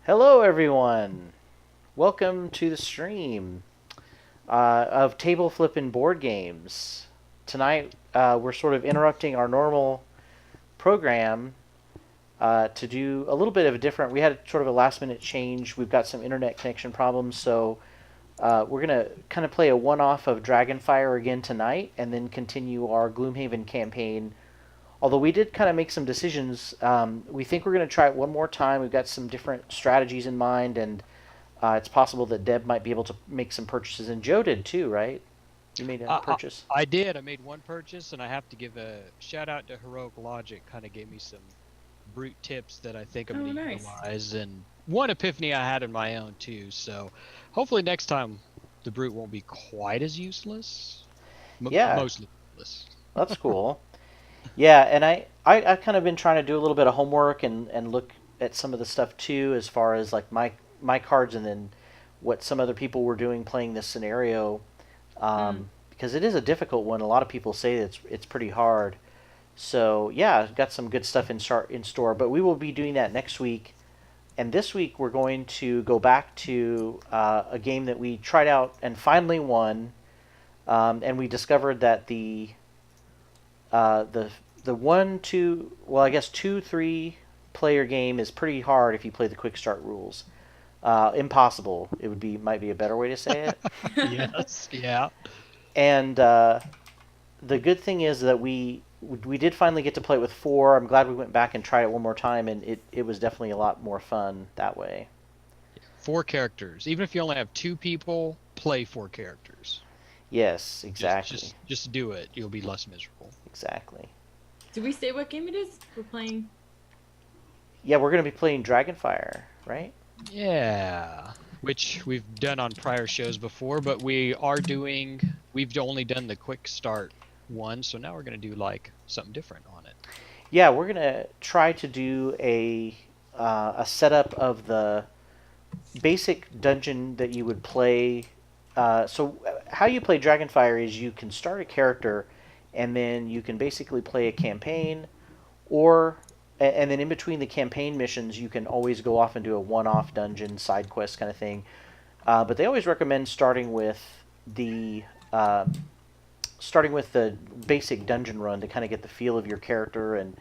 Hello, everyone. Welcome to the stream of Table Flippin' Board Games. Tonight, we're sort of interrupting our normal program to do a little bit of a different. We had sort of a last-minute change. We've got some internet connection problems, so we're gonna kind of play a one-off of Dragonfire again tonight, and then continue our Gloomhaven campaign. Although we did kind of make some decisions, we think we're going to try it one more time. We've got some different strategies in mind, and it's possible that Deb might be able to make some purchases, and Joe did too, right? You made a purchase. I did. I made one purchase, and I have to give a shout out to Heroic Logic. Kind of gave me some brute tips that I think I'm going to utilize, and one epiphany I had in my own too. So hopefully next time the brute won't be quite as useless. Yeah, Mostly useless. that's cool. Yeah, and I kind of been trying to do a little bit of homework and look at some of the stuff too, as far as like my cards, and then what some other people were doing playing this scenario, because it is a difficult one. A lot of people say it's pretty hard. So yeah, I've got some good stuff in store, but we will be doing that next week. And this week we're going to go back to a game that we tried out and finally won, and we discovered that the one, two, well, I guess 2, 3 player game is pretty hard if you play the quick start rules. Impossible. Might be a better way to say it. Yes. Yeah. And the good thing is that we did finally get to play it with 4. I'm glad we went back and tried it one more time, and it was definitely a lot more fun that way. 4 characters. Even if you only have 2 people, play 4 characters. Yes, exactly. Just do it. You'll be less miserable. Exactly. Did we say what game it is? We're playing. Yeah, we're going to be playing Dragonfire, right? Yeah, which we've done on prior shows before, but we've only done the quick start one, so now we're going to do like something different on it. Yeah, we're going to try to do a setup of the basic dungeon that you would play. So how you play Dragonfire is you can start a character, and then you can basically play a campaign, and then in between the campaign missions, you can always go off and do a one-off dungeon, side quest kind of thing. But they always recommend starting with the basic dungeon run to kind of get the feel of your character and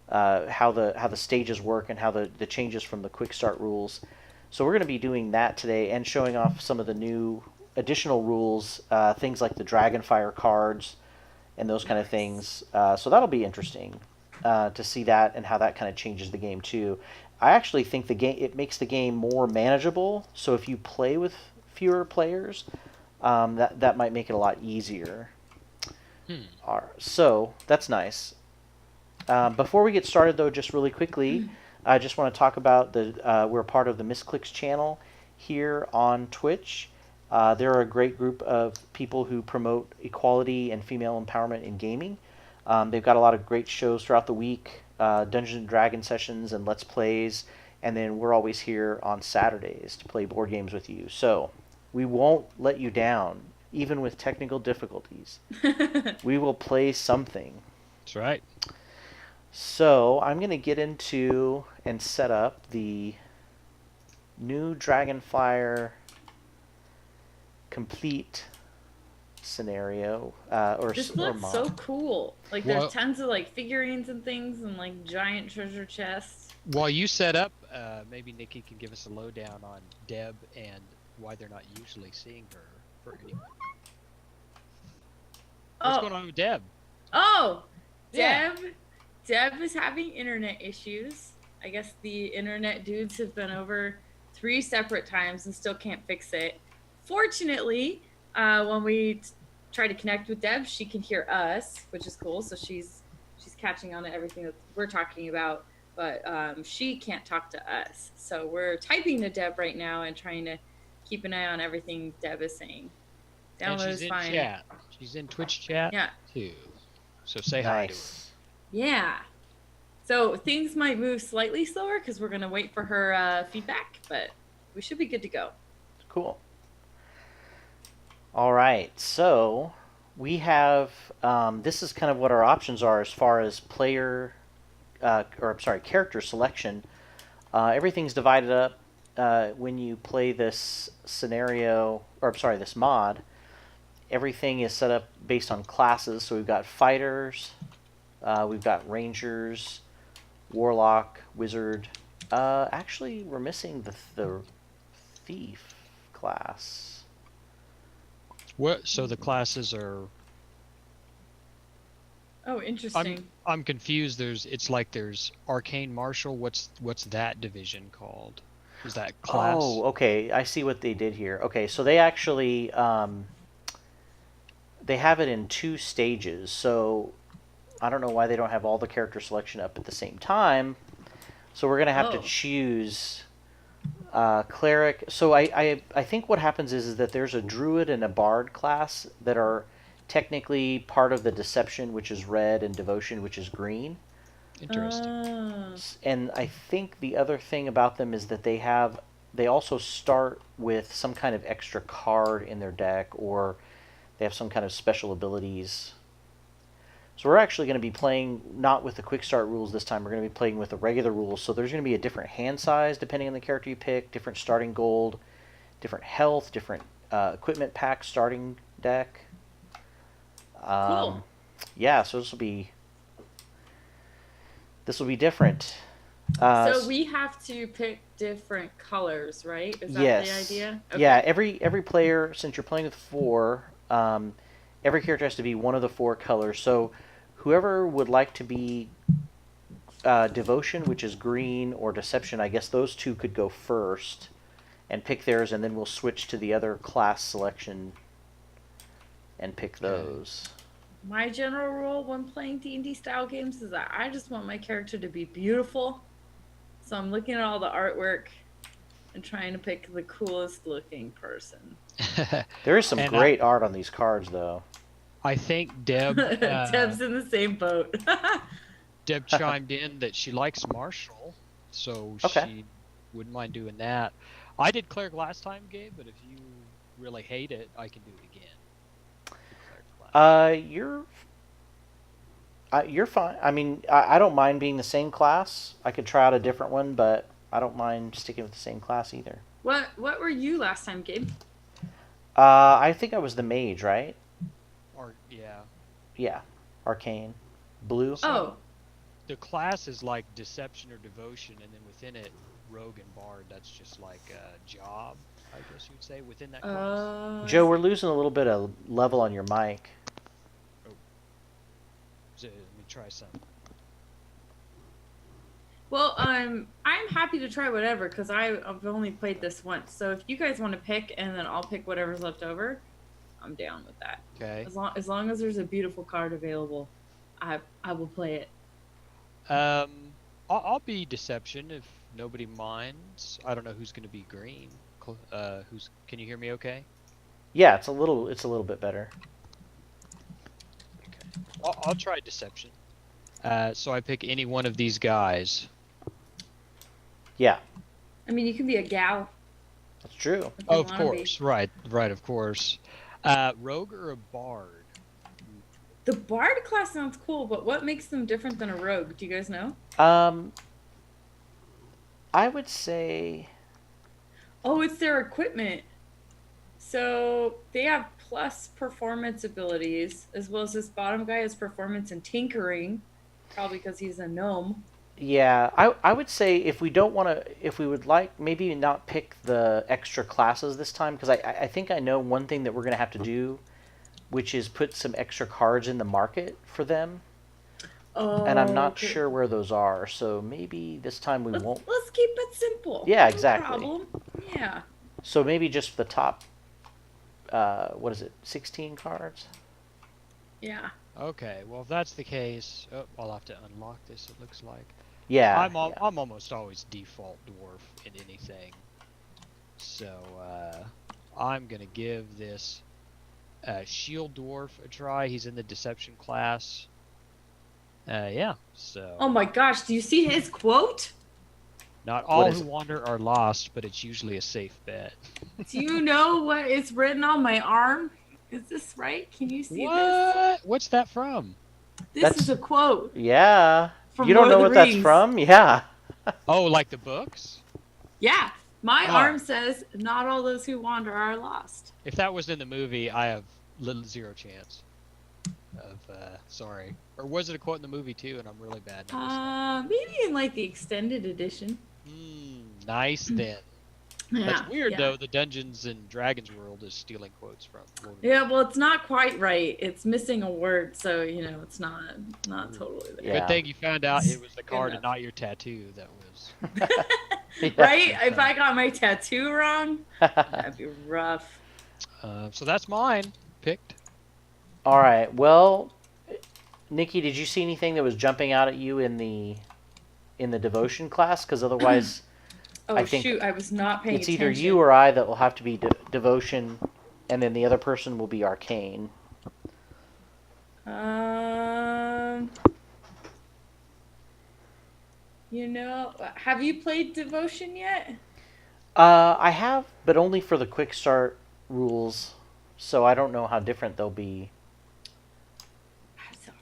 how the stages work and how the changes from the quick start rules. So we're going to be doing that today and showing off some of the new additional rules, things like the Dragonfire cards and those kind of things. So that'll be interesting to see that and how that kind of changes the game too. I actually think it makes the game more manageable. So if you play with fewer players, that might make it a lot easier. So that's nice. Before we get started, though, just really quickly, I just want to talk about we're part of the Misscliks channel here on Twitch. They're a great group of people who promote equality and female empowerment in gaming. They've got a lot of great shows throughout the week, Dungeons and Dragons sessions and Let's Plays, and then we're always here on Saturdays to play board games with you. So we won't let you down, even with technical difficulties. We will play something. That's right. So I'm going to get into and set up the new Dragonfire complete scenario This looks so cool. Like there's tons of like figurines and things and like giant treasure chests. While you set up, maybe Nikki can give us a lowdown on Deb and why they're not usually seeing her for anyone. What's going on with Deb? Oh, Yeah. Deb is having internet issues. I guess the internet dudes have been over 3 separate times and still can't fix it. Fortunately, when we try to connect with Deb, she can hear us, which is cool. So she's catching on to everything that we're talking about, but she can't talk to us. So we're typing to Deb right now and trying to keep an eye on everything Deb is saying. Download is fine. Chat. She's in Twitch chat too. So say hi to her. Yeah. So things might move slightly slower because we're going to wait for her feedback, but we should be good to go. Cool. All right, so we have, this is kind of what our options are as far as character selection. Everything's divided up when you play this scenario, or I'm sorry, this mod, everything is set up based on classes. So we've got fighters, we've got rangers, warlock, wizard. Actually, we're missing the thief class. What? So the classes are. Oh, interesting. I'm confused. There's arcane marshal. What's that division called? Is that class? Oh, okay. I see what they did here. Okay, so they actually they have it in 2 stages. So I don't know why they don't have all the character selection up at the same time. So we're gonna have to choose cleric. So I think what happens is that there's a druid and a bard class that are technically part of the deception, which is red, and devotion, which is green. Interesting. And I think the other thing about them is that they also start with some kind of extra card in their deck, or they have some kind of special abilities. So we're actually going to be playing not with the quick start rules this time. We're going to be playing with the regular rules. So there's going to be a different hand size depending on the character you pick, different starting gold, different health, different equipment pack starting deck. Cool. Yeah, so this will be different. So we have to pick different colors, right? Is that yes. the idea? Okay. Yeah, every player, since you're playing with 4, every character has to be one of the 4 colors. So whoever would like to be devotion, which is green, or deception, I guess those 2 could go first and pick theirs, and then we'll switch to the other class selection and pick those. My general rule when playing D&D style games is that I just want my character to be beautiful. So I'm looking at all the artwork and trying to pick the coolest looking person. There is some great art on these cards, though. I think Deb... Deb's in the same boat. Deb chimed in that she likes Marshall, so she wouldn't mind doing that. I did Cleric last time, Gabe, but if you really hate it, I can do it again. You're fine. I mean, I don't mind being the same class. I could try out a different one, but I don't mind sticking with the same class either. What were you last time, Gabe? I think I was the mage, right? Yeah, arcane, blue. Oh, the class is like deception or devotion, and then within it, rogue and bard. That's just like a job, I guess you'd say, within that class. Joe, we're losing a little bit of level on your mic. Let me try some. Well, I'm happy to try whatever because I've only played this once. So if you guys want to pick and then I'll pick whatever's left over, I'm down with that. Okay. As long as there's a beautiful card available, I will play it. I'll be deception if nobody minds. I don't know who's going to be green. Can you hear me okay? Yeah, it's a little bit better. Okay. I'll try deception. So I pick any one of these guys. Yeah. I mean, you can be a gal. That's true. Oh, of course. Right, of course. Rogue or a bard? The bard class sounds cool, but what makes them different than a rogue? Do you guys know? I would say... Oh, it's their equipment. So they have plus performance abilities, as well as this bottom guy has performance and tinkering, probably because he's a gnome. Yeah, I would say if we would like, maybe not pick the extra classes this time, because I think I know one thing that we're going to have to do, which is put some extra cards in the market for them. Oh, and I'm not sure where those are, so maybe this time won't. Let's keep it simple. Yeah, exactly. No problem. Yeah. So maybe just the top, 16 cards? Yeah. Okay, well if that's the case, I'll have to unlock this, it looks like. Yeah. I'm almost always default dwarf in anything. So, I'm gonna give this shield dwarf a try. He's in the deception class. Yeah, so... Oh my gosh, do you see his quote? Not all who wander are lost, but it's usually a safe bet. Do you know what is written on my arm? Is this right? Can you see this? What's that from? This is a quote. Yeah. From You don't Lord know of what the Rings. that's from? Yeah. Oh, like the books? Yeah. My Oh. arm says, "Not all those who wander are lost." If that was in the movie, I have zero chance of. Sorry. Or was it a quote in the movie too? And I'm really bad. Maybe in like the extended edition. Nice then. Yeah, That's weird yeah. though. The Dungeons and Dragons world is stealing quotes from. Lord of Yeah, well, it's not quite right. It's missing a word, so it's not totally there. Yeah. Good thing you found out it was the card and enough. not your tattoo. That was. Right? If I got my tattoo wrong, that'd be rough. So that's mine. Picked. All right. Well, Nikki, did you see anything that was jumping out at you in the devotion class? Because otherwise, Oh, I think shoot, I was not paying it's attention. either you or I that will have to be devotion, and then the other person will be arcane. Have you played Devotion yet? I have, but only for the quick start rules, so I don't know how different they'll be.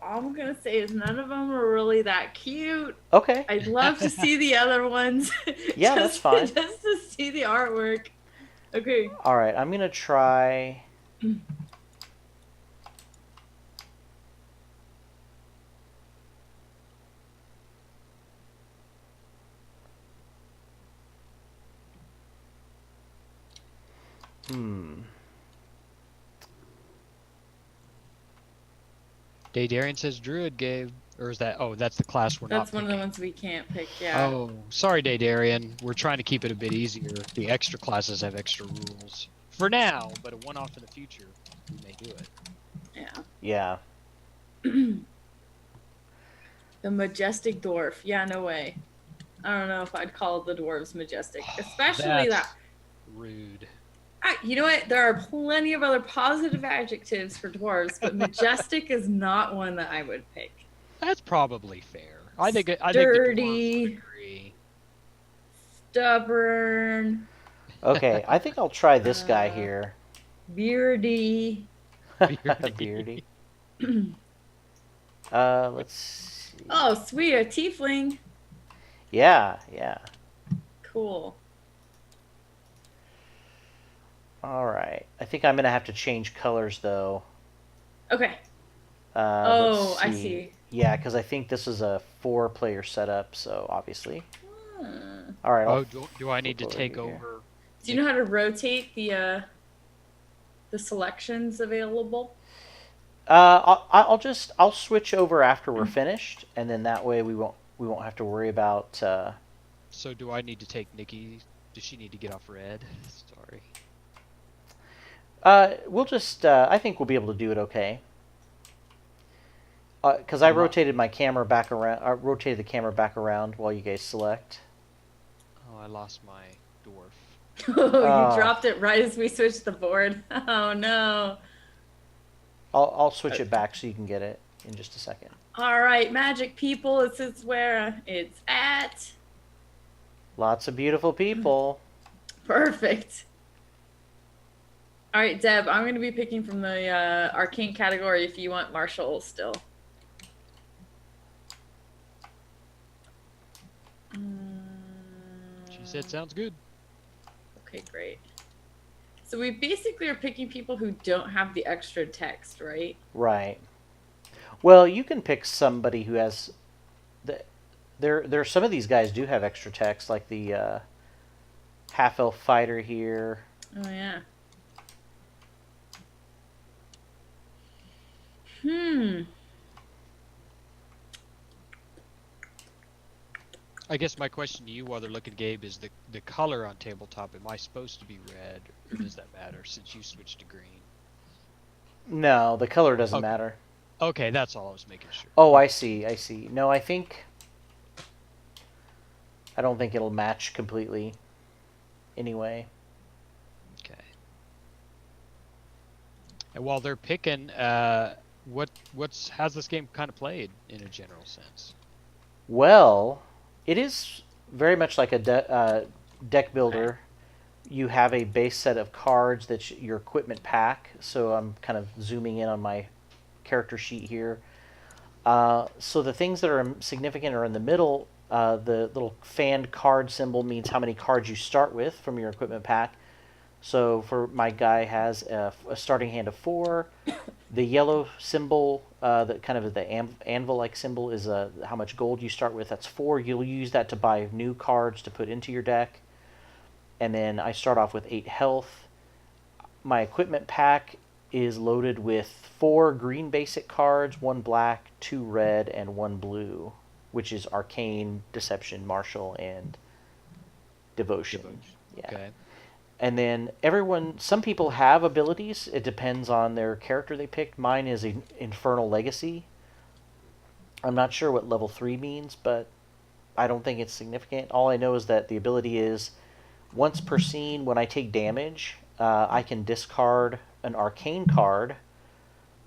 All I'm gonna say is none of them are really that cute. Okay. I'd love to see the other ones. Yeah, that's fine. Just to see the artwork. Okay. All right, I'm gonna try. Daydarian says Druid gave. Or is that? Oh, that's the class we're not That's one picking. of the ones we can't pick, yeah. Oh, sorry, Daydarian. We're trying to keep it a bit easier. The extra classes have extra rules. For now, but a one-off in the future, we may do it. Yeah. Yeah. The Majestic Dwarf. Yeah, no way. I don't know if I'd call the dwarves majestic. Especially That's that. rude. You know what? There are plenty of other positive adjectives for dwarves, but majestic is not one that I would pick. That's probably fair. I think the dwarves Sturdy. would agree. Stubborn. Okay, I think I'll try this guy here. Beardy. Beardy. Let's see. Oh, sweet. A tiefling. Yeah, yeah. Cool. All right. I think I'm gonna have to change colors though. Okay. Let's I see. Yeah, because I think this is a 4-player setup, so obviously. Hmm. All right. Oh, do I need to flip take over here. over? Do you know how to rotate the selections available? I'll switch over after we're finished, and then that way we won't have to worry about. So do I need to take Nikki? Does she need to get off red? Sorry. We'll just. I think we'll be able to do it okay. Because I rotated my camera back around. I rotated the camera back around while you guys select. Oh, I lost my dwarf. You dropped it right as we switched the board. Oh no. I'll switch it back so you can get it in just a second. All right, magic people. This is where it's at. Lots of beautiful people. Perfect. All right, Deb, I'm going to be picking from the arcane category if you want martial still. She said sounds good. Okay, great. So we basically are picking people who don't have the extra text, right? Right. Well, you can pick somebody who has. There. Some of these guys do have extra text, like the half-elf fighter here. Oh yeah. I guess my question to you while they're looking, Gabe, is the color on tabletop, am I supposed to be red, or does that matter since you switched to green? No, the color doesn't matter. Okay, that's all I was making sure. Oh, I see. No, I don't think it'll match completely anyway. Okay. And while they're picking, how's this game kind of played in a general sense? Well, it is very much like a deck builder. You have a base set of cards that's your equipment pack. So I'm kind of zooming in on my character sheet here. So the things that are significant are in the middle The little fanned card symbol means how many cards you start with from your equipment pack. So for my guy has a starting hand of 4. The yellow symbol, that kind of the anvil-like symbol, is how much gold you start with. That's 4. You'll use that to buy new cards to put into your deck. And then I start off with 8 health. My equipment pack is loaded with 4 green basic cards, 1 black, 2 red, and 1 blue, which is Arcane, Deception, Martial, and Devotion. Yeah. Okay. And then some people have abilities. It depends on their character they picked. Mine is Infernal Legacy. I'm not sure what level 3 means, but I don't think it's significant. All I know is that the ability is once per scene, when I take damage, I can discard an arcane card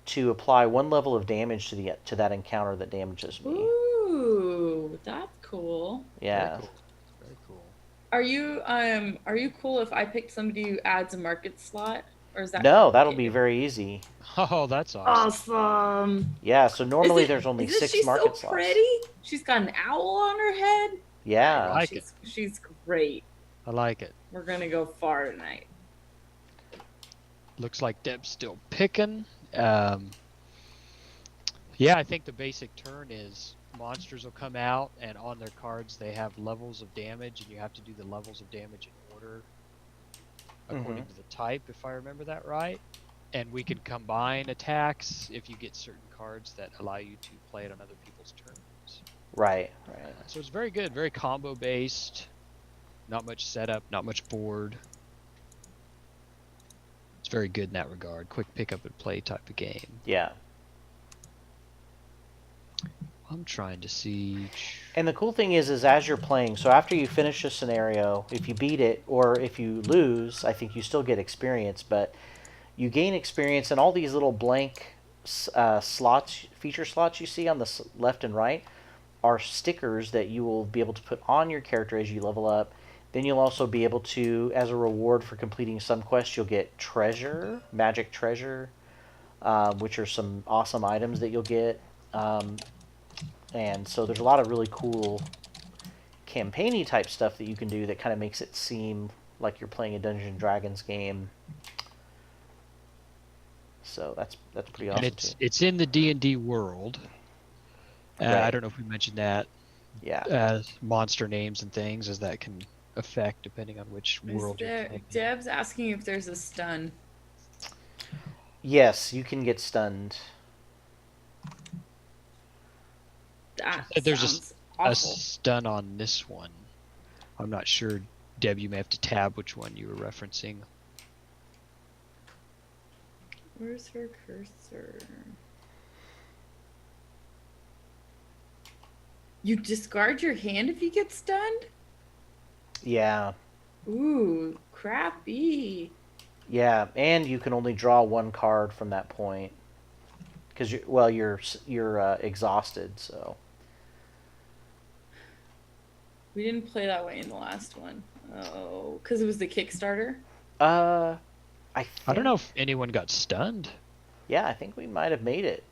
to apply 1 level of damage to that encounter that damages me. Ooh, that's cool. Yeah. Very cool. Are you cool if I picked somebody who adds a market slot, or is that No, that'll be very easy. Oh, that's awesome. awesome? Yeah, so normally there's only Isn't 6 she market so slots. pretty? She's got an owl on her head. Yeah. I like it. She's great. I like it. We're gonna go far tonight. Looks like Deb's still picking. Yeah, I think the basic turn is monsters will come out, and on their cards they have levels of damage, and you have to do the levels of damage in order according to the type, if I remember that right. And we can combine attacks if you get certain cards that allow you to play it on other people's turns. Right. So it's very good, very combo based. Not much setup, not much board. It's very good in that regard. Quick pick up and play type of game. Yeah. I'm trying to see. And the cool thing is as you're playing, so after you finish a scenario, if you beat it or if you lose, I think you still get experience, but you gain experience, and all these little blank slots, feature slots you see on the left and right are stickers that you will be able to put on your character as you level up. Then you'll also be able to, as a reward for completing some quests, you'll get treasure, magic treasure, which are some awesome items that you'll get. And so there's a lot of really cool campaign-y type stuff that you can do that kind of makes it seem like you're playing a Dungeons & Dragons game. So that's pretty awesome. And it's in the D&D world. Right. I don't know if we mentioned that. Yeah. Monster names and things, as that can affect depending on which world you're playing. Deb's asking if there's a stun. Yes, you can get stunned. There's a stun on this one. I'm not sure, Deb. You may have to tab which one you were referencing. Where's her cursor? You discard your hand if you get stunned? Yeah. Ooh, crappy. Yeah, and you can only draw 1 card from that point because you're exhausted. So we didn't play that way in the last one. Oh, because it was the Kickstarter. I don't know if anyone got stunned. Yeah, I think we might have made it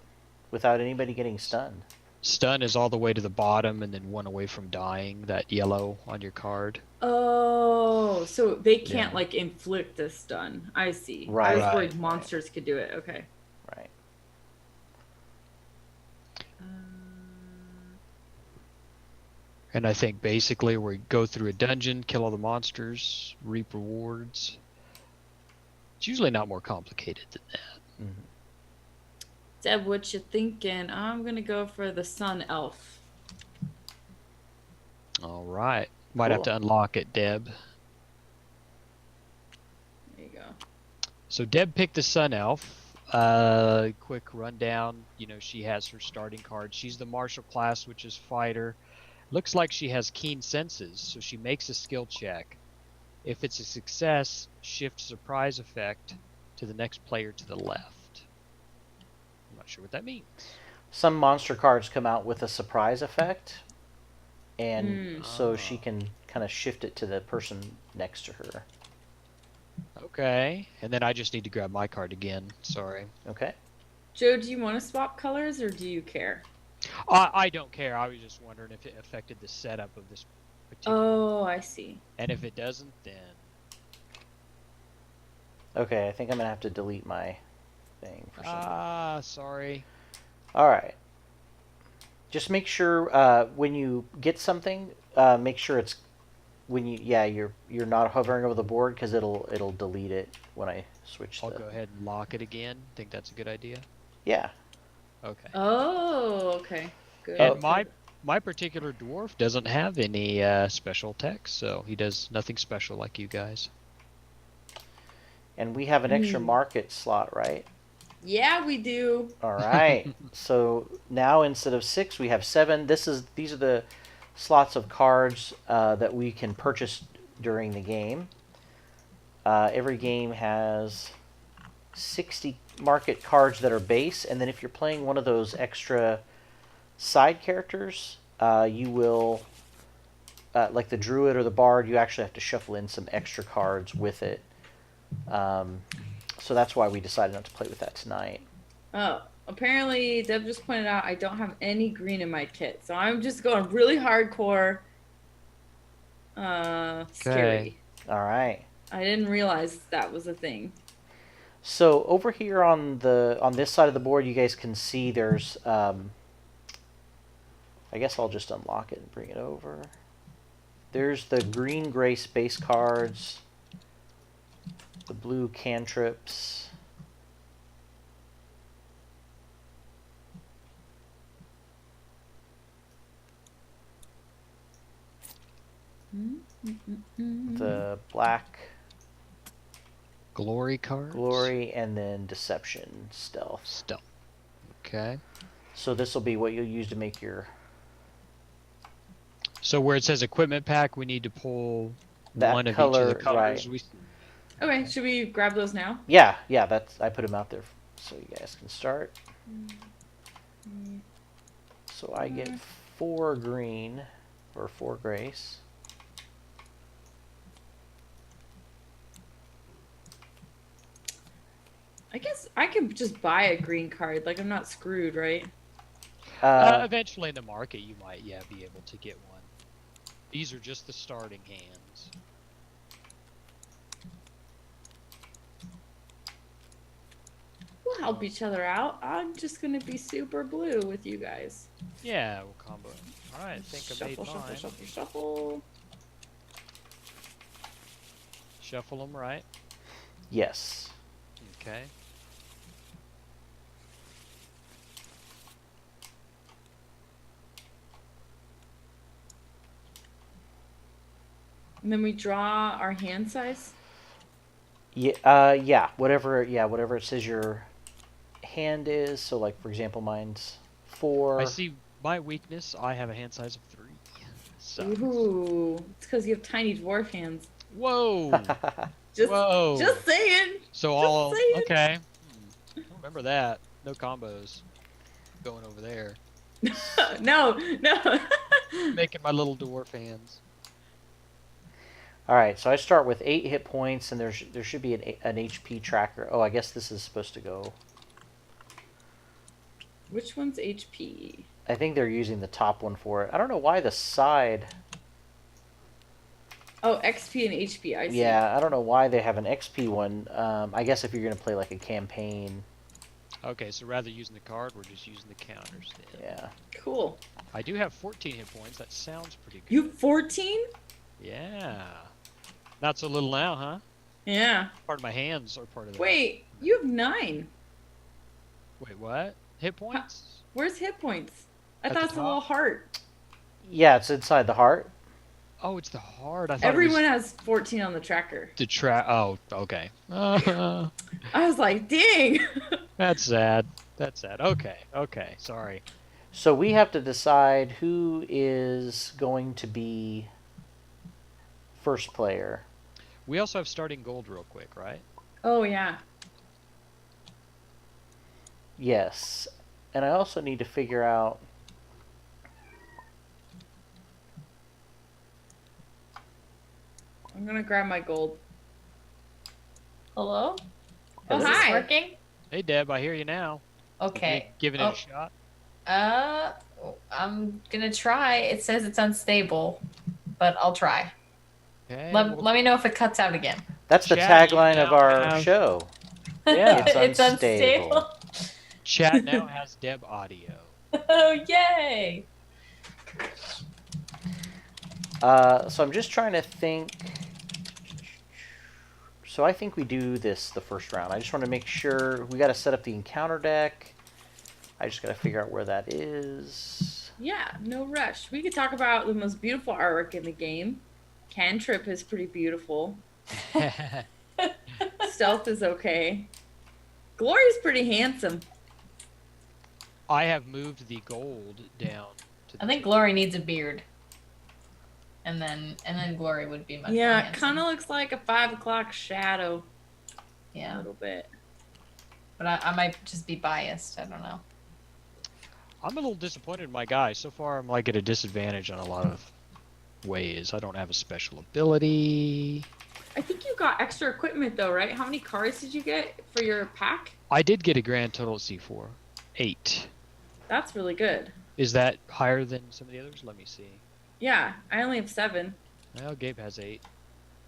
without anybody getting stunned. Stun is all the way to the bottom and then 1 away from dying, that yellow on your card. Oh, so they can't like inflict a stun. I see. Right. I was worried monsters could do it. Okay. Right. And I think basically we go through a dungeon, kill all the monsters, reap rewards. It's usually not more complicated than that. Mm-hmm. Deb, what you thinking? I'm gonna go for the Sun Elf. All right. Might have to unlock it, Deb. There you go. So Deb picked the Sun Elf. Quick rundown. You know, she has her starting card. She's the martial class, which is fighter. Looks like she has keen senses, so she makes a skill check. If it's a success, shift surprise effect to the next player to the left. I'm not sure what that means. Some monster cards come out with a surprise effect, and so she can kind of shift it to the person next to her. Okay, and then I just need to grab my card again. Sorry. Okay. Joe, do you want to swap colors or do you care? I don't care. I was just wondering if it affected the setup of this particular. Oh, I see. And if it doesn't, then Okay, I think I'm gonna have to delete my thing for some. sorry. All right. Just make sure when you get something, make sure it's when you're not hovering over the board because it'll delete it when I switch. I'll go ahead and lock it again. Think that's a good idea. Yeah. Okay. Oh, okay. Good. And my particular dwarf doesn't have any special text, so he does nothing special like you guys. And we have an extra market slot, right? Yeah, we do. All right. So now instead of 6, we have 7. These are the slots of cards that we can purchase during the game. Every game has 60 market cards that are base, and then if you're playing one of those extra side characters, you will, like the druid or the bard, you actually have to shuffle in some extra cards with it. So that's why we decided not to play with that tonight. Oh, apparently Deb just pointed out I don't have any green in my kit, so I'm just going really hardcore. Scary. All right. I didn't realize that was a thing. So over here on this side of the board, you guys can see there's. I guess I'll just unlock it and bring it over. There's the green gray space cards. The blue cantrips. The black glory cards. Glory, and then deception, stealth. Okay. So this will be what you'll use to make your. So where it says equipment pack, we need to pull that one color, of each of the colors. Right. Okay, should we grab those now? Yeah, I put them out there so you guys can start. So I get 4 green, or 4 grace. I guess I could just buy a green card. Like, I'm not screwed, right? Eventually in the market, you might, be able to get one. These are just the starting hands. We'll help each other out. I'm just going to be super blue with you guys. Yeah, we'll combo. All right, I think I made mine. Shuffle. Shuffle them, right? Yes. Okay. And then we draw our hand size? Yeah, whatever it says your hand is. So like, for example, mine's 4. I see my weakness. I have a hand size of 3. So. Ooh, it's because you have tiny dwarf hands. Whoa. Whoa. Just saying. So okay. Don't remember that. No combos going over there. No. Making my little dwarf hands. All right, so I start with 8 hit points, and there should be an HP tracker. Oh, I guess this is supposed to go. Which one's HP? I think they're using the top one for it. I don't know why the side. Oh, XP and HP, I see. Yeah, I don't know why they have an XP one. I guess if you're going to play like a campaign. Okay, so rather using the card, we're just using the counters then. Yeah. Cool. I do have 14 hit points. That sounds pretty good. You 14? Yeah. Not so little now, huh? Yeah. Part of my hands are part of that. Wait, you have 9. Wait, what? Hit points? Where's hit points? I At thought the it's a little heart. Yeah, it's inside the heart. Oh, it's the heart. I thought Everyone has 14 on the tracker. Oh, okay. I was like, dang. That's sad. Okay. Sorry. So we have to decide who is going to be first player. We also have starting gold real quick, right? Oh, yeah. Yes. And I also need to figure out... I'm going to grab my gold. Hello? Oh, Is hi. this working? Hey, Deb, I hear you now. Okay. Giving it a shot. I'm gonna try. It says it's unstable, but I'll try. Okay. Let me know if it cuts out again. That's the Chat, you tagline of now our have- show. Yeah, It's unstable. Chat now has Deb audio. Oh, yay! So I'm just trying to think. So I think we do this the first round. I just want to make sure we got to set up the encounter deck. I just got to figure out where that is. Yeah, no rush. We could talk about the most beautiful artwork in the game. Cantrip is pretty beautiful. Stealth is okay. Glory's pretty handsome. I have moved the gold down. I think Glory needs a beard. And then Glory would be much more Yeah, it handsome. kind of looks like a 5 o'clock shadow. A Yeah, little bit. but I might just be biased. I don't know. I'm a little disappointed in my guy. So far, I'm like at a disadvantage on a lot of ways. I don't have a special ability. I think you got extra equipment though, right? How many cards did you get for your pack? I did get a grand total at C4. 8. That's really good. Is that higher than some of the others? Let me see. Yeah, I only have 7. Well, Gabe has 8.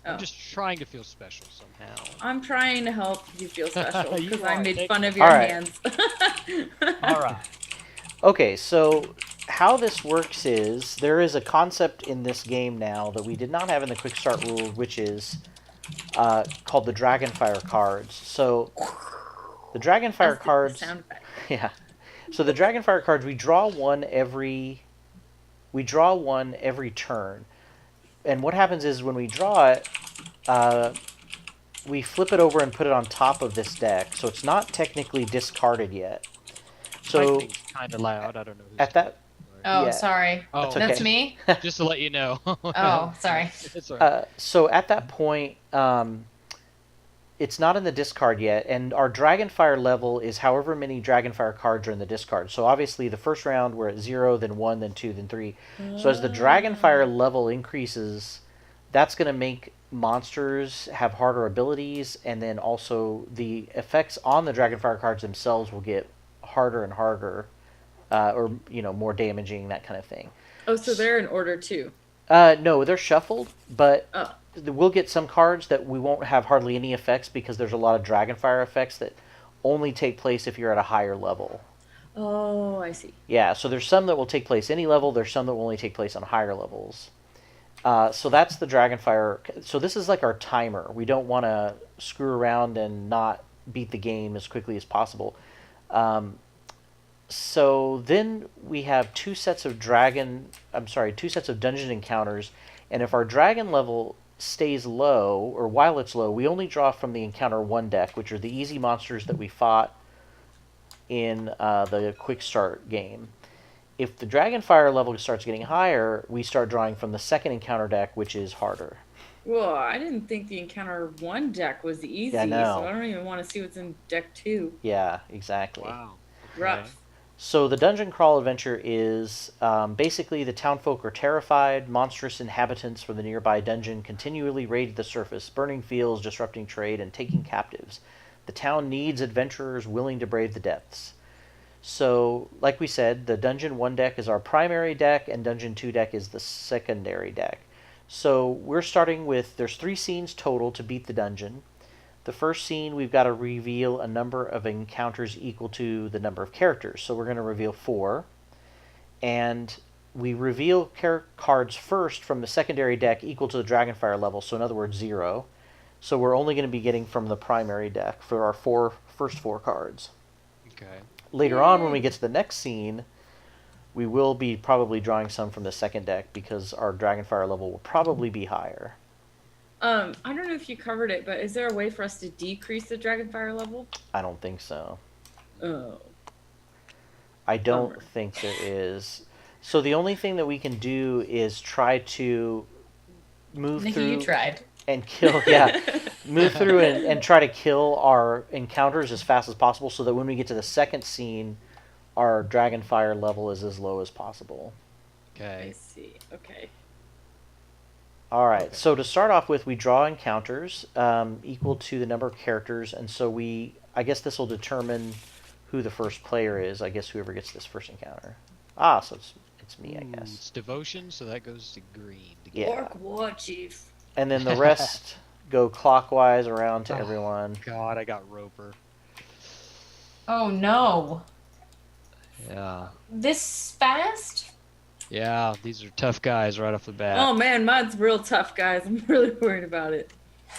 Oh. I'm just trying to feel special somehow. I'm trying to help you feel special You because I are. made Thank fun you. of your Alright. hands. All right. Okay, so how this works is there is a concept in this game now that we did not have in the quick start rules, which is called the Dragonfire cards. So the Dragonfire That's the cards, sound effect. yeah. So the Dragonfire cards, we draw one every turn, and what happens is when we draw it, we flip it over and put it on top of this deck, so it's not technically discarded yet. So My thing's kind of loud. I don't know. Who's at that, Oh, Yeah. sorry. Oh, That's That's okay. me? just to let you know. Oh, sorry. It's all right. so at that point, it's not in the discard yet, and our Dragonfire level is however many Dragonfire cards are in the discard. So obviously the first round we're at 0, then 1, then 2, then 3. So as the Dragonfire level increases, that's going to make monsters have harder abilities, and then also the effects on the Dragonfire cards themselves will get harder and harder, or more damaging, that kind of thing. Oh, so they're in order too. No, they're shuffled, but Oh. we'll get some cards that we won't have hardly any effects because there's a lot of Dragonfire effects that only take place if you're at a higher level. Oh, I see. Yeah, so there's some that will take place any level, there's some that will only take place on higher levels. So that's the Dragonfire. So this is like our timer. We don't want to screw around and not beat the game as quickly as possible. So then we have two sets of dungeon encounters, and if our dragon level stays low, or while it's low, we only draw from the encounter 1 deck, which are the easy monsters that we fought in the quick start game. If the Dragonfire level starts getting higher, we start drawing from the second encounter deck, which is harder. Well, I didn't think the encounter 1 deck was easy, Yeah, I know. so I don't even want to see what's in deck 2. Yeah, exactly. Wow. Rough. So the dungeon crawl adventure is basically the townfolk are terrified. Monstrous inhabitants from the nearby dungeon continually raid the surface, burning fields, disrupting trade, and taking captives. The town needs adventurers willing to brave the depths. So, like we said, the Dungeon 1 deck is our primary deck, and Dungeon 2 deck is the secondary deck. So we're starting with, there's 3 scenes total to beat the dungeon. The first scene, we've got to reveal a number of encounters equal to the number of characters. So we're going to reveal 4. And we reveal cards first from the secondary deck equal to the Dragonfire level, so in other words, 0. So we're only going to be getting from the primary deck for our first 4 cards. Okay. Later on, when we get to the next scene, we will be probably drawing some from the second deck because our Dragonfire level will probably be higher. I don't know if you covered it, but is there a way for us to decrease the Dragonfire level? I don't think so. Oh. I don't Bummer. think there is. So the only thing that we can do is try to move Nikki, through you tried. and kill. Yeah, move through and try to kill our encounters as fast as possible, so that when we get to the second scene, our Dragonfire level is as low as possible. I Okay. see. Okay. All right. Okay. So to start off with, we draw encounters equal to the number of characters, and so I guess this will determine who the first player is. I guess whoever gets this first encounter. Ah, so it's me, I Ooh, guess. it's devotion, so that goes to green. Yeah. Orc War Chief. And then the rest go clockwise around to Oh, everyone. God, I got Roper. Oh no. Yeah. This fast? Yeah, these are tough guys right off the bat. Oh man, mine's real tough, guys. I'm really worried about it.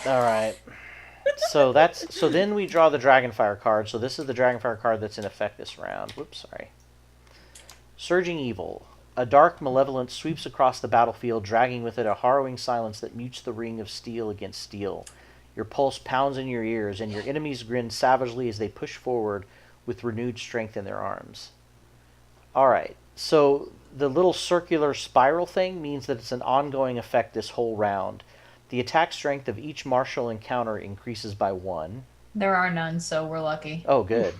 All right. So then we draw the Dragonfire card. So this is the Dragonfire card that's in effect this round. Whoops, sorry. Surging Evil. A dark malevolence sweeps across the battlefield, dragging with it a harrowing silence that mutes the ring of steel against steel. Your pulse pounds in your ears, and your enemies grin savagely as they push forward with renewed strength in their arms. All right. So the little circular spiral thing means that it's an ongoing effect this whole round. The attack strength of each martial encounter increases by 1. There are none, so we're lucky. Oh, good.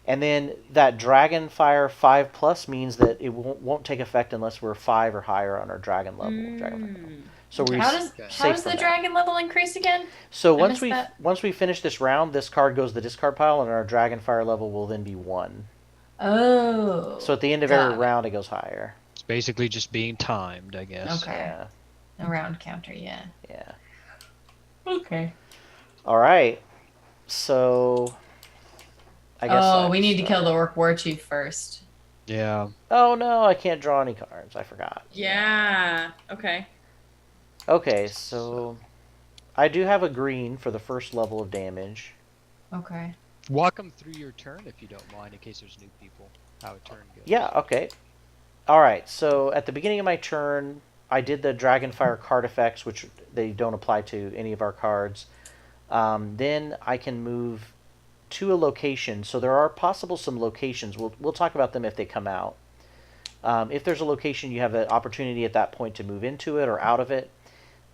And then that Dragonfire 5+ means that it won't take effect unless we're 5 or higher on our dragon level. So we're How does the dragon level increase again? So once we finish this round, this card goes to the discard pile, and our Dragonfire level will then be 1. Oh. So at the end of every round, it goes higher. It's basically just being timed, I guess. Okay. Yeah. A round counter, yeah. Yeah. Okay. All right. So I guess. We need to kill the Orc War Chief first. Yeah. Oh no, I can't draw any cards. I forgot. Yeah. Okay. Okay, so I do have a green for the first level of damage. Okay. Walk them through your turn if you don't mind, in case there's new people. How a turn goes. Yeah. Okay. All right. So at the beginning of my turn, I did the Dragonfire card effects, which they don't apply to any of our cards. Then I can move to a location. So there are possible some locations. We'll talk about them if they come out. If there's a location, you have an opportunity at that point to move into it or out of it,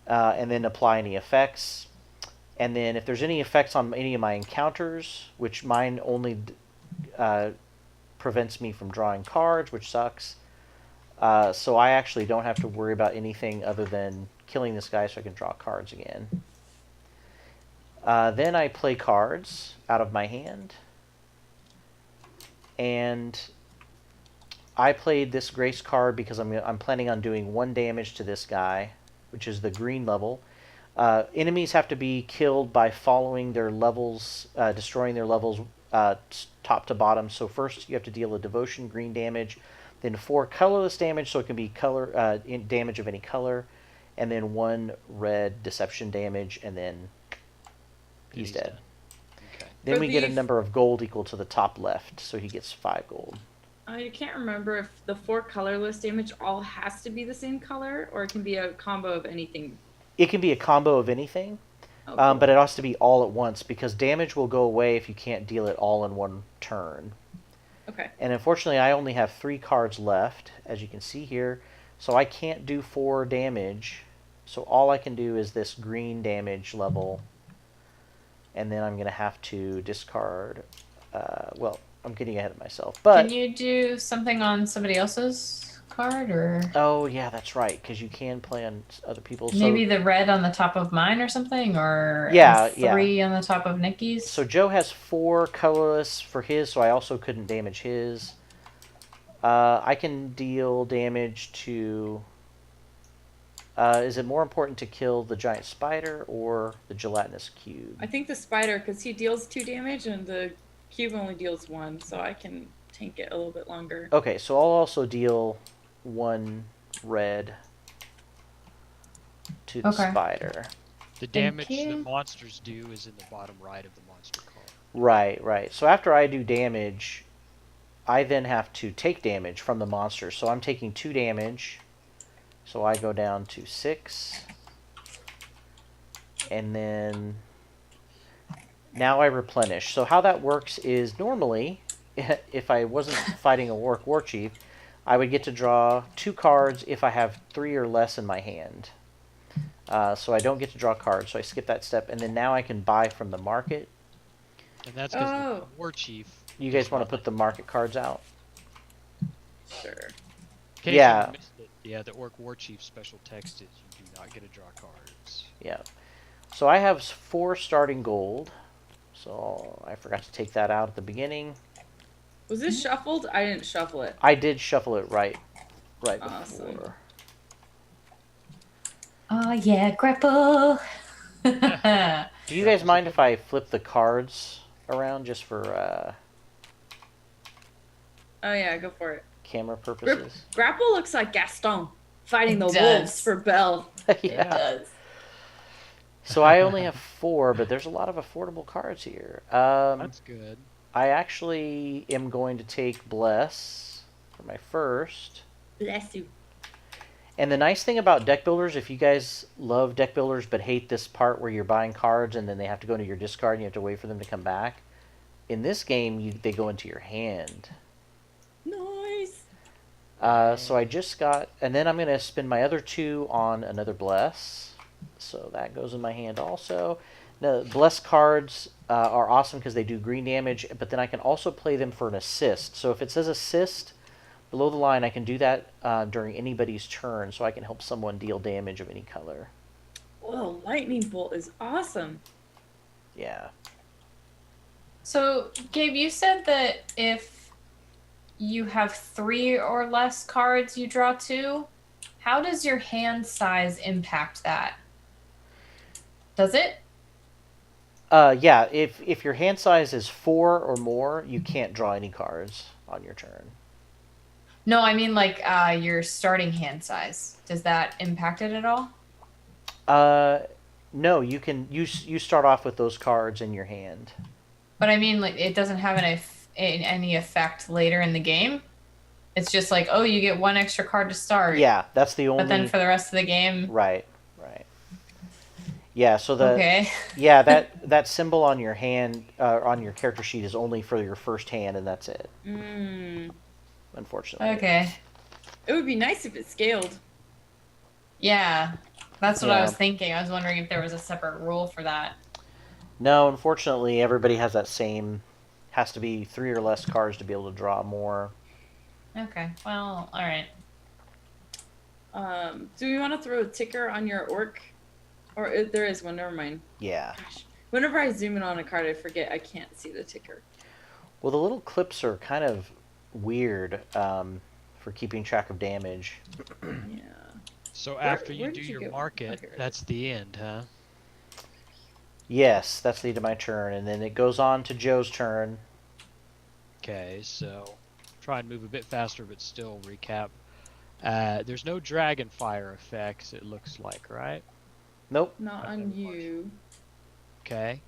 and then apply any effects. And then if there's any effects on any of my encounters, which mine only prevents me from drawing cards, which sucks. So I actually don't have to worry about anything other than killing this guy so I can draw cards again. Then I play cards out of my hand. And I played this Grace card because I'm planning on doing 1 damage to this guy, which is the green level. Enemies have to be killed by following their levels, destroying their levels top to bottom. So first you have to deal a devotion green damage, then 4 colorless damage, so it can be damage of any color, and then 1 red deception damage, and then he's dead. Okay. Then we get a number of gold equal to the top left, so he gets 5 gold. I can't remember if the 4 colorless damage all has to be the same color, or it can be a combo of anything. It can be a combo of anything, Cool. but it has to be all at once, because damage will go away if you can't deal it all in one turn. Okay. And unfortunately, I only have 3 cards left, as you can see here, so I can't do 4 damage. So all I can do is this green damage level, and then I'm going to have to discard. Well, I'm getting ahead of myself, but Can you do something on somebody else's card, or oh yeah, that's right, because you can play on other people's. maybe the red on the top of mine or something, or Yeah, 3 on the top of Nikki's? So Joe has 4 colorless for his, so I also couldn't damage his. I can deal damage to... is it more important to kill the giant spider or the gelatinous cube? I think the spider, because he deals 2 damage and the cube only deals 1, so I can tank it a little bit longer. Okay, so I'll also deal 1 red to the spider. The damage the monsters do is in the bottom right of the monster card. Right. So after I do damage, I then have to take damage from the monster. So I'm taking 2 damage. So I go down to 6. And then now I replenish. So how that works is normally, if I wasn't fighting a Orc War Chief, I would get to draw 2 cards if I have 3 or less in my hand. So I don't get to draw cards, so I skip that step. And then now I can buy from the market. And that's because the War Chief... You guys want to put the market cards out? Sure. In case Yeah. you missed it, yeah, the Orc War Chief special text is you do not get to draw cards. Yeah. So I have 4 starting gold. So I forgot to take that out at the beginning. Was this shuffled? I didn't shuffle it. I did shuffle it right Awesome. before. Oh yeah, grapple. Do you guys mind if I flip the cards around just for Oh yeah, go for it. camera purposes? Grapple looks like Gaston fighting the It wolves does. for Belle. Yeah. It does. So I only have 4, but there's a lot of affordable cards here. That's good. I actually am going to take Bless for my first. Bless you. And the nice thing about deck builders, if you guys love deck builders but hate this part where you're buying cards and then they have to go into your discard and you have to wait for them to come back, in this game they go into your hand. Nice. So I just got, and then I'm going to spend my other 2 on another Bless. So that goes in my hand also. Now, Bless cards are awesome because they do green damage, but then I can also play them for an assist. So if it says assist below the line, I can do that during anybody's turn, so I can help someone deal damage of any color. Whoa, lightning bolt is awesome. Yeah. So, Gabe, you said that if you have 3 or less cards, you draw 2. How does your hand size impact that? Does it? Yeah, if your hand size is 4 or more, you can't draw any cards on your turn. No, I mean like your starting hand size. Does that impact it at all? No, you can you start off with those cards in your hand. But I mean, like, it doesn't have any effect later in the game. It's just like, oh, you get 1 extra card to start. Yeah, that's the only. But then for the rest of the game. Right. Yeah, so the Okay. yeah that symbol on your hand on your character sheet is only for your first hand, and that's it. Unfortunately. Okay. It would be nice if it scaled. Yeah, that's what I Yeah. was thinking. I was wondering if there was a separate rule for that. No, unfortunately, everybody has that same. Has to be 3 or less cards to be able to draw more. Okay. Well, all right. Do we want to throw a ticker on your orc? Or there is one, never mind. Yeah. Gosh. Whenever I zoom in on a card, I forget I can't see the ticker. Well, the little clips are kind of weird for keeping track of damage. Yeah. So after where you do did you your go? market, Okay, right. that's the end, huh? Yes, that's the end of my turn, and then it goes on to Joe's turn. Okay, so try and move a bit faster, but still recap. There's no Dragonfire effects, it looks like, right? Nope. Not on you. Okay.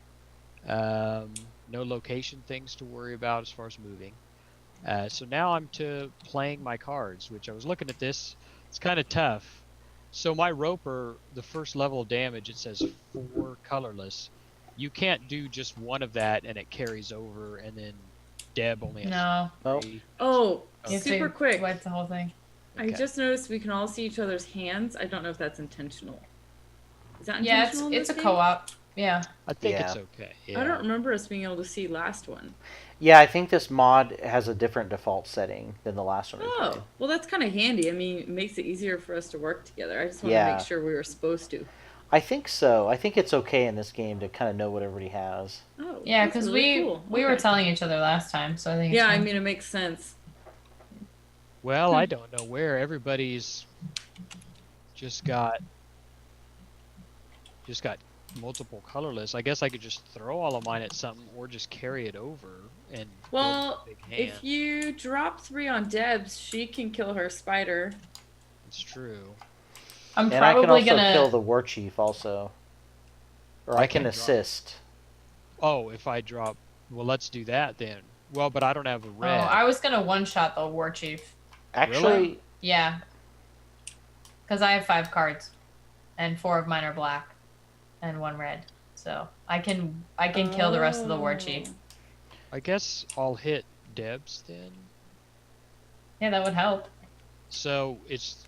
No location things to worry about as far as moving. So now I'm to playing my cards, which I was looking at this. It's kind of tough. So my Roper, the first level of damage, it says 4 colorless. You can't do just one of that and it carries over, and then Deb only has No. Nope. 3. Oh, You have super to quick. wipe the whole thing. I Okay. just noticed we can all see each other's hands. I don't know if that's intentional. Is that Yeah, intentional? in it's a this game? co-op. Yeah. I think Yeah. it's okay. I Yeah. don't remember us being able to see last one. Yeah, I think this mod has a different default setting than the last one we played. Oh, well, that's kind of handy. I mean, it makes it easier for us to work together. I just want Yeah. to make sure we were supposed to. I think so. I think it's okay in this game to kind of know what everybody has. Oh, Yeah, that's because really cool. we were Okay. telling each other last time, so I think. Yeah, it's I fine. mean, it makes sense. Well, I don't know where everybody's just got multiple colorless. I guess I could just throw all of mine at something or just carry it over and build Well, a big hand. if you drop 3 on Debs, she can kill her spider. It's true. I'm And I can probably also gonna. kill the war chief also. Or I can can't drop- assist. Oh, if I drop, well, let's do that then. Well, but I don't have a Oh, red. I was gonna one-shot the war chief. Actually, Yeah. Because I have 5 cards, and 4 of mine are black, and 1 red. So I can kill the rest of the war chief. Oh. I guess I'll hit Debs then. Yeah, that would help. So it's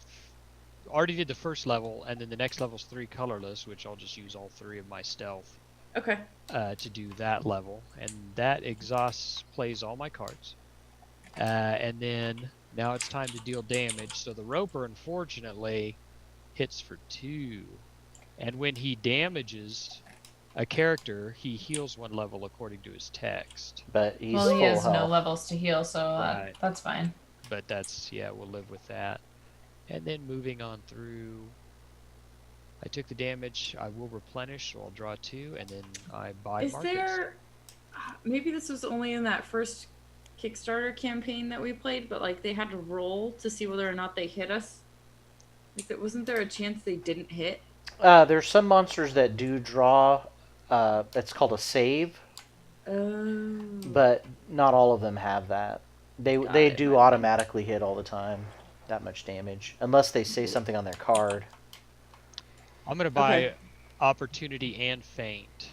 already did the first level, and then the next level's 3 colorless, which I'll just use all 3 of my stealth Okay. to do that level, and that plays all my cards. And then now it's time to deal damage. So the Roper, unfortunately, hits for 2, and when he damages, a character, he heals 1 level according to his text. But he's Well, he full has no health. levels to heal, so Right. that's fine. But that's, yeah, we'll live with that. And then moving on through, I took the damage, I will replenish, so I'll draw 2, and then I buy Is markets. there? Maybe this was only in that first Kickstarter campaign that we played, but like they had to roll to see whether or not they hit us. Like, wasn't there a chance they didn't hit? There's some monsters that do draw. It's called a save, Oh. but not all of them have that. They Got they it, do my bad. automatically hit all the time, that much damage, unless they say something on their card. I'm going to buy Okay. Opportunity and Feint.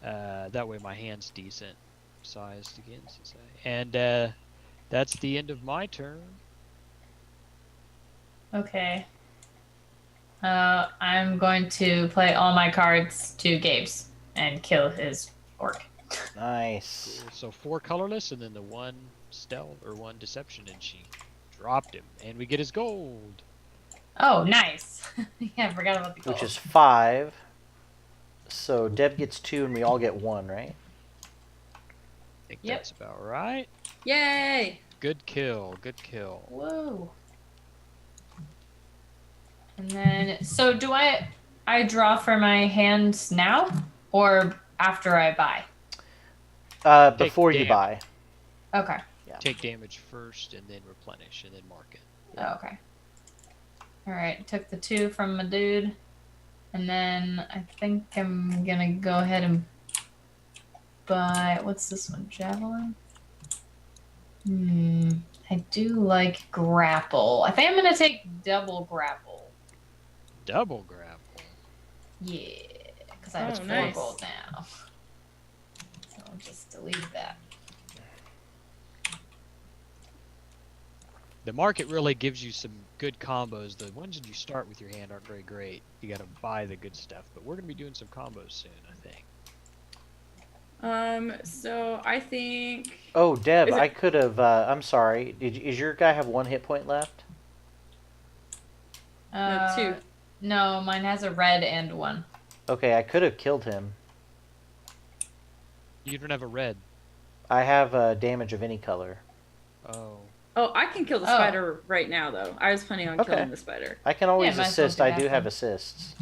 That way my hand's decent sized again. And that's the end of my turn. Okay. I'm going to play all my cards to Gabe's and kill his orc. Nice. Cool. So 4 colorless and then the 1 stealth or 1 deception, and she dropped him. And we get his gold. Oh, nice. Yeah, I forgot about the gold. Which is 5. So Deb gets 2 and we all get 1, right? I think Yep. that's about right. Yay! Good kill. Good kill. Whoa. And then, so do I draw for my hand now or after I buy? Before you damage. buy. Okay. Take damage first and then replenish and then mark it. Oh, okay. All right. Took the 2 from my dude. And then I think I'm going to go ahead and buy, what's this one? Javelin? I do like grapple. I think I'm going to take double grapple. Double grapple. Yeah, because I have 4 nice. gold now. So I'll just delete that. The market really gives you some good combos. The ones that you start with your hand aren't very great. You got to buy the good stuff. But we're going to be doing some combos soon, I think. So I think. Oh, Deb, Is it- I could have. I'm sorry. Is your guy have 1 hit point left? No, 2. No, mine has a red and 1. Okay, I could have killed him. You don't have a red. I have damage of any color. Oh. Oh, I can kill the Oh. spider right now, though. I was planning on Okay. killing the spider. I can always might as well assist. do I that do have then. assists.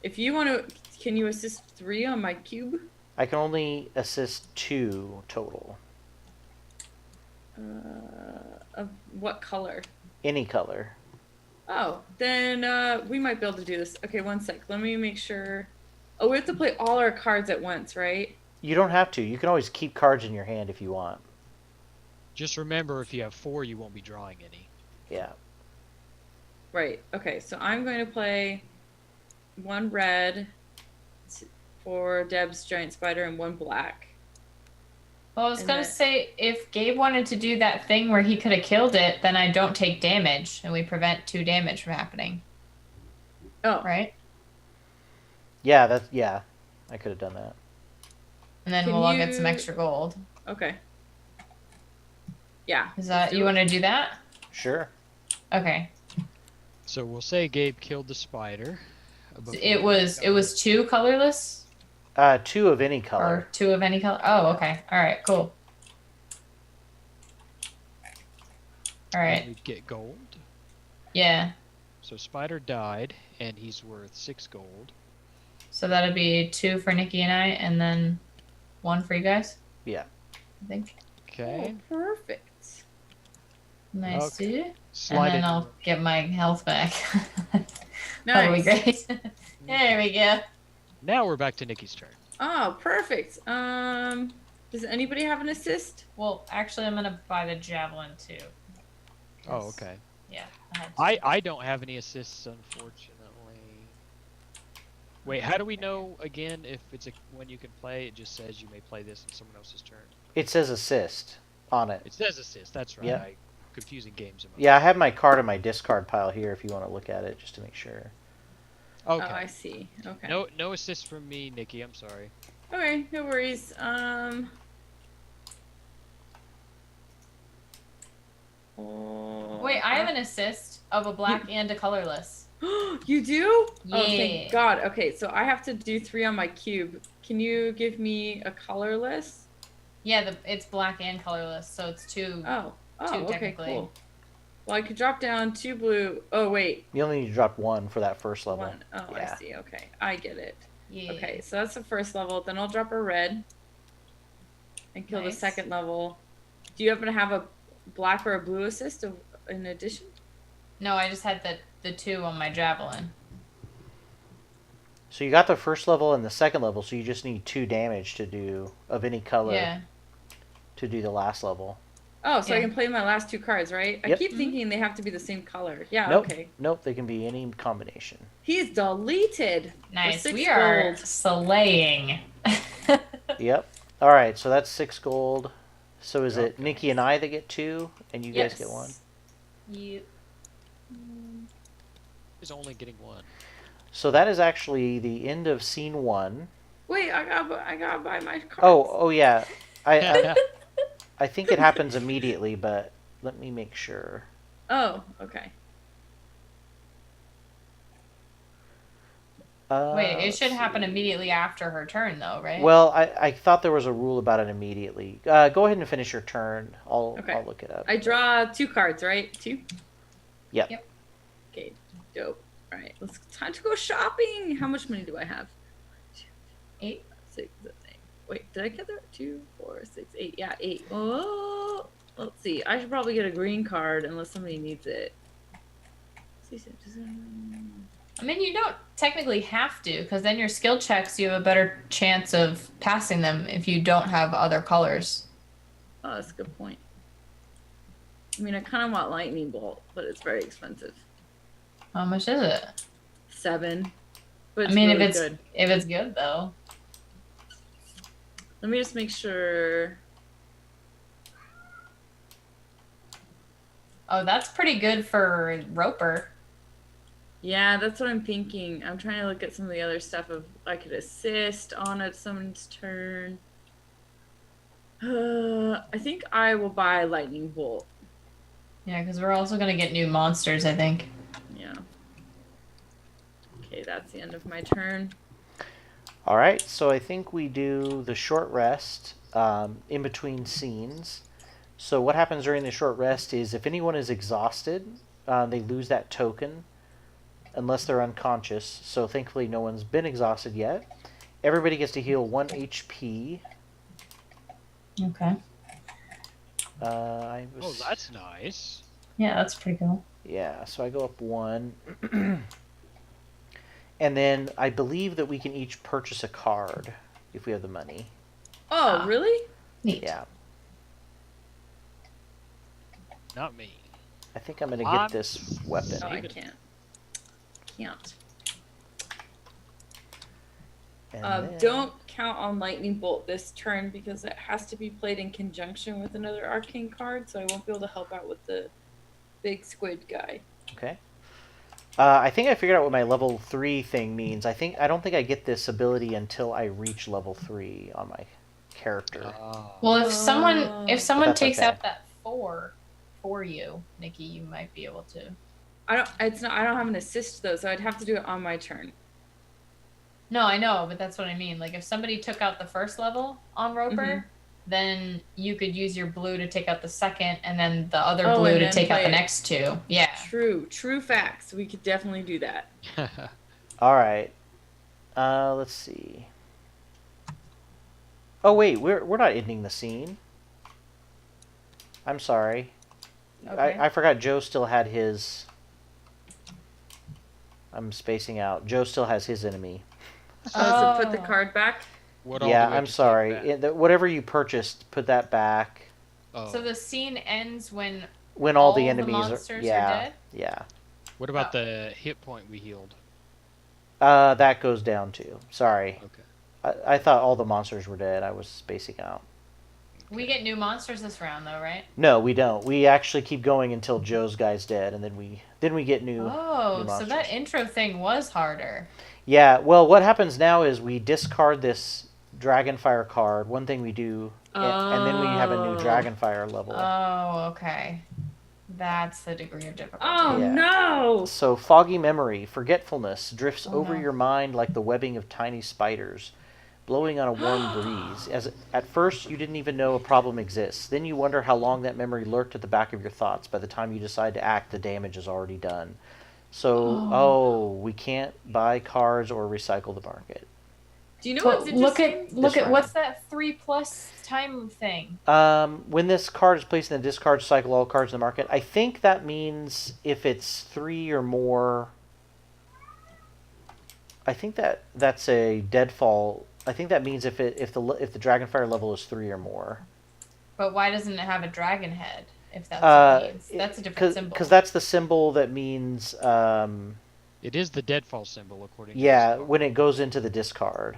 If you want to, can you assist 3 on my cube? I can only assist 2 total. Of what color? Any color. Oh, then we might be able to do this. Okay, 1 sec. Let me make sure. Oh, we have to play all our cards at once, right? You don't have to. You can always keep cards in your hand if you want. Just remember, if you have 4, you won't be drawing any. Yeah. Right. Okay, so I'm going to play 1 red for Deb's giant spider and 1 black. Well, I was And going to then- say, if Gabe wanted to do that thing where he could have killed it, then I don't take damage, and we prevent 2 damage from happening, Oh, right? Yeah, I could have done that. And then Can we'll all get some you- extra gold. okay. Yeah. Is let's that, do you it. want to do that? Sure. Okay. So we'll say Gabe killed the spider. It was 2 colorless? 2 of any color. Or 2 of any color? Oh, okay. All right, cool. All right. We get gold. Yeah. So spider died, and he's worth 6 gold. So that'd be 2 for Nikki and I, and then 1 for you guys? Yeah. I think. Okay. Oh, perfect. Nice, Okay. dude. And Slide then it. I'll get my health back. That'll be Nice. great. There we go. Now we're back to Nikki's turn. Oh, perfect. Does anybody have an assist? Well, actually, I'm gonna buy the javelin too. Oh, okay. Yeah. I had to. I don't have any assists, unfortunately. Wait, how do we know again if it's when you can play? It just says you may play this in someone else's turn. It says assist on it. It says assist. That's right. Yeah. Confusing games. Yeah, I have my card in my discard pile here if you want to look at it just to make sure. Okay. Oh, I see. Okay. No assist from me, Nikki. I'm sorry. Okay, no worries. Wait, I have an assist of a black and a colorless. You do? Yeah. Oh, thank God. Okay, so I have to do 3 on my cube. Can you give me a colorless? Yeah, it's black and colorless, so it's two. Oh, Two okay, technically. cool. Well, I could drop down 2 blue. Oh, wait. You only need to drop 1 for that first level. 1. Oh, Yeah. I see. Okay, I get it. Yeah. Okay, so that's the first level. Then I'll drop a red and kill the Nice. second level. Do you happen to have a black or a blue assist in addition? No, I just had the 2 on my javelin. So you got the first level and the second level, so you just need 2 damage to do of any color Yeah. to do the last level. Oh, so I Yeah. can play my last 2 cards, right? I Yep. keep thinking they have to be the same color. Yeah, Nope. okay. Nope, they can be any combination. He's deleted. Nice. 6 We are gold. slaying. Yep. All right, so that's 6 gold. So is it Okay. Nikki and I that get 2, and you guys get 1? You. He's only getting 1. So that is actually the end of scene 1. Wait, I gotta buy my cards. Oh yeah. I think it happens immediately, but let me make sure. Oh, okay. Wait, it let's should happen see. immediately after her turn, though, right? Well, I thought there was a rule about it immediately. Go ahead and finish your turn. I'll look it up. I draw 2 cards, right? 2? Yep. Yep. Okay, dope. All right, time to go shopping. How much money do I have? 8. 6, 7, 8. Wait, did I get there? 2, 4, 6, 8. Yeah, 8. Oh, let's see. I should probably get a green card unless somebody needs it. I mean, you don't technically have to, because then your skill checks, you have a better chance of passing them if you don't have other colors. Oh, that's a good point. I mean, I kind of want lightning bolt, but it's very expensive. How much is it? 7. But I mean, really if it's good though. Let me just make sure. Oh, that's pretty good for Roper. Yeah, that's what I'm thinking. I'm trying to look at some of the other stuff of I could assist on someone's turn. I think I will buy lightning bolt. Yeah, because we're also gonna get new monsters, I think. Yeah. Okay, that's the end of my turn. All right, so I think we do the short rest in between scenes. So what happens during the short rest is if anyone is exhausted, they lose that token unless they're unconscious. So thankfully no one's been exhausted yet. Everybody gets to heal 1 HP. Okay. I Oh, was, that's nice. Yeah, that's pretty cool. yeah, so I go up 1. And then I believe that we can each purchase a card if we have the money. Oh, Ah. really? Neat. Yeah. Not me. I think I'm going to I'm get this weapon. Oh, I Even- can't. Can't. And then- Don't count on lightning bolt this turn because it has to be played in conjunction with another arcane card, so I won't be able to help out with the big squid guy. Okay. I think I figured out what my level 3 thing means. I don't think I get this ability until I reach level 3 on my character. Well, if someone Oh. takes okay. out that 4 for you, Nikki, you might be able to. I don't have an assist though, so I'd have to do it on my turn. No, I know, but that's what I mean. Like if somebody took out the first level on Roper, Mhm. then you could use your blue to take out the second, and then the other Oh, blue and to then take out play the it. next 2. Yeah. True facts. We could definitely do that. All right. Let's see. Oh wait, we're not ending the scene. I'm sorry. Okay. I forgot Joe still had his. I'm spacing out. Joe still has his enemy. So put the Oh. card back. What all Yeah, do I I'm just get sorry. back? Whatever you purchased, put that back. Oh. So the scene ends when When all all the the enemies monsters are yeah, dead? yeah. What about the hit point we healed? That goes down too. Sorry. Okay. I thought all the monsters were dead. I was spacing out. we get new monsters this round, though, right? No, we don't. We actually keep going until Joe's guy's dead, and then we get new. Oh, new so that monsters. intro thing was harder. Yeah. Well, what happens now is we discard this Dragonfire card. One thing we do, and then we have a new Oh. Dragonfire level. Oh, okay. That's the degree of difficulty. Oh Yeah. no! So foggy memory, forgetfulness drifts Oh, over no. your mind like the webbing of tiny spiders, blowing on a warm breeze. As at first you didn't even know a problem exists. Then you wonder how long that memory lurked at the back of your thoughts. By the time you decide to act, the damage is already done. So, we can't buy cards or recycle the market. Do you know But what's look interesting? at This what's that 3+ time thing? When this card is placed in the discard cycle, all cards in the market, I think that means if it's 3 or more. I think that's a deadfall. I think that means if the Dragonfire level is 3 or more. But why doesn't it have a dragon head? If that's what it means, that's a different symbol. Because that's the symbol that means. It is the deadfall symbol, according to Yeah, this. when it goes into the discard.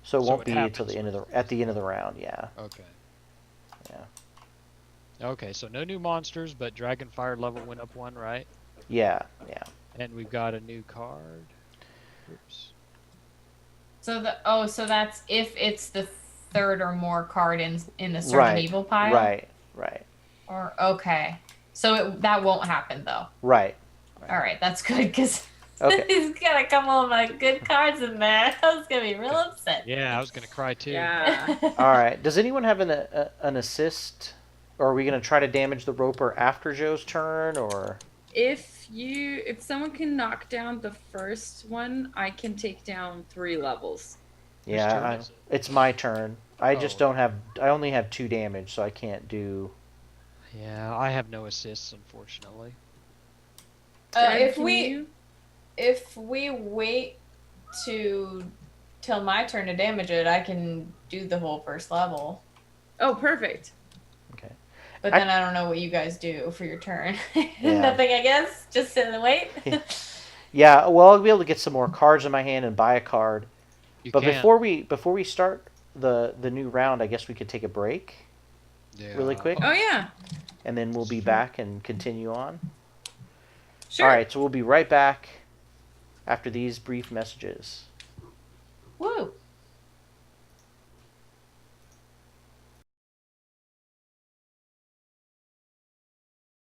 So it So won't it be until happens at the end of the round. Yeah. Okay. Yeah. Okay, so no new monsters, but Dragonfire level went up 1, right? Yeah. Yeah. And we've got a new card. Oops. So that's if it's the 3rd or more card in the certain Right. evil pile. Right. Right. Or okay, so that won't happen though. Right. All right, that's good because Okay. he's got a couple of my good cards in there. I was gonna be real upset. Yeah, I was gonna cry too. Yeah. All right. Does anyone have an assist? Or are we going to try to damage the roper after Joe's turn, or? If someone can knock down the first one, I can take down 3 levels. Whose Yeah, turn is it? it's my turn. I just Oh. don't have. I only have 2 damage, so I can't do. Yeah, I have no assists, unfortunately. Jen, if can we you- wait till my turn to damage it, I can do the whole first level. Oh, perfect. Okay. But then I don't know what you guys do for your turn. Yeah. Nothing, I guess. Just sit and wait. Yeah. Well, I'll be able to get some more cards in my hand and buy a card. You But can. before we start the new round, I guess we could take a break, Yeah. really quick. Oh yeah. and then we'll be back and continue on. Sure. All right. So we'll be right back after these brief messages. Woo!